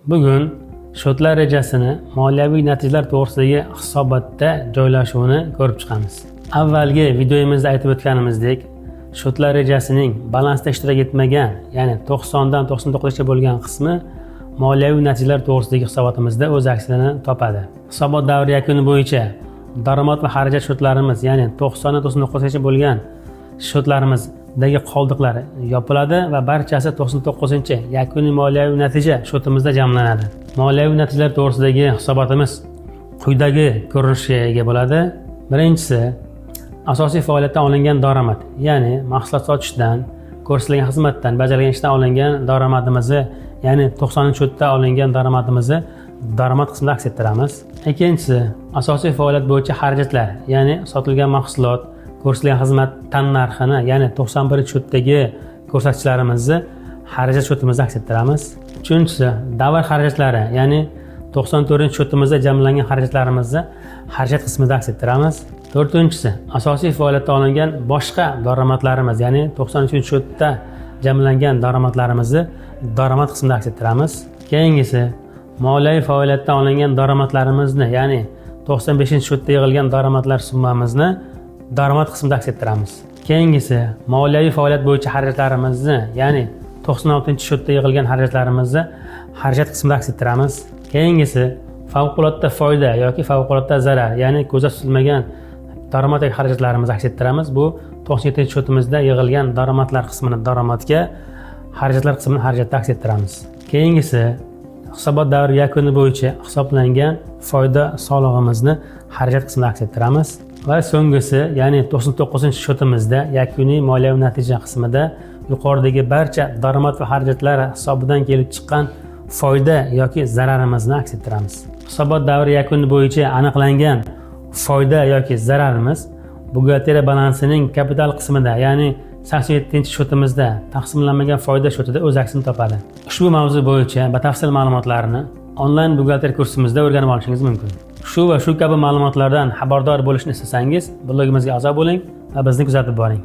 Bugun shotlar rejasini moliyaviy natijalar to'g'risidagi hisobotda joylashuvini ko'rib chiqamiz. Avvalgi videomizda aytib o'tganimizdek, shotlar rejasining balansda ishtirok etmagan, ya'ni 90 dan 99 gacha bo'lgan qismi moliyaviy natijalar to'g'risidagi hisobotimizda o'z aksini topadi. Hisobot davri yakuni bo'yicha daromad va xarajat shotlarimiz, ya'ni 90 dan 99 gacha bo'lgan shotlarimizdagi qoldiqlar yopiladi va barchasi 99-yakuniy moliyaviy natija shotimizda jamlanadi. Moliyaviy natijalar to'g'risidagi hisobotimiz quyidagi ko'rinishga ega bo'ladi. Birinchisi, asosiy faoliyatdan olingan daromad, ya'ni mahsulot sotishdan, ko'rsatilgan xizmatdan, bajarilgan ishdan olingan daromadimizni, ya'ni 90-shotda olingan daromadimizni daromad qismida aks ettiramiz. Ikkinchisi, asosiy faoliyat bo'yicha xarajatlar, ya'ni sotilgan mahsulot, ko'rsatilgan xizmat tannarxini, ya'ni 91-shotdagi ko'rsatkichlarimizni xarajat shotimizda aks ettiramiz. Uchinchisi, davr xarajatlari, ya'ni 94-shotimizda jamlangan xarajatlarimizni xarajat qismida aks ettiramiz. To'rtinchisi, asosiy faoliyatda olingan boshqa daromadlarimiz, ya'ni 93-shotda jamlangan daromadlarimizni daromad qismida aks ettiramiz. Keyingisi, moliyaviy faoliyatdan olingan daromadlarimizni, ya'ni 95-shotda yig'ilgan daromadlar summamizni daromad qismida aks ettiramiz. Keyingisi, moliyaviy faoliyat bo'yicha xarajatlarimizni, ya'ni 96-shotda yig'ilgan xarajatlarimizni xarajat qismida aks ettiramiz. Keyingisi, favqulodda foyda yoki favqulodda zarar, ya'ni ko'zda tutilmagan daromad yoki xarajatlarimizni aks ettiramiz. Bu 97-shotimizda yig'ilgan daromadlar qismini daromadga, xarajatlar qismini xarajatga aks ettiramiz. Keyingisi, hisobot davri yakuni bo'yicha hisoblangan foyda solig'imizni xarajat qismida aks ettiramiz. Va so'nggisi, ya'ni 99-shotimizda yakuniy moliyaviy natija qismida yuqoridagi barcha daromad va xarajatlar hisobidan kelib chiqqan foyda yoki zararimizni aks ettiramiz. Hisobot davri yakuni bo'yicha aniqlangan foyda yoki zararimiz buxgalteriya balansining kapital qismida, ya'ni 87-shotimizda taqsimlanmagan foyda shotida o'z aksini topadi. Ushbu mavzu bo'yicha batafsil ma'lumotlarni onlayn buxgalteriya kursimizda o'rganib olishingiz mumkin. Shu va shu kabi ma'lumotlardan xabardor bo'lishni istasangiz, blogimizga a'zo bo'ling va bizni kuzatib boring.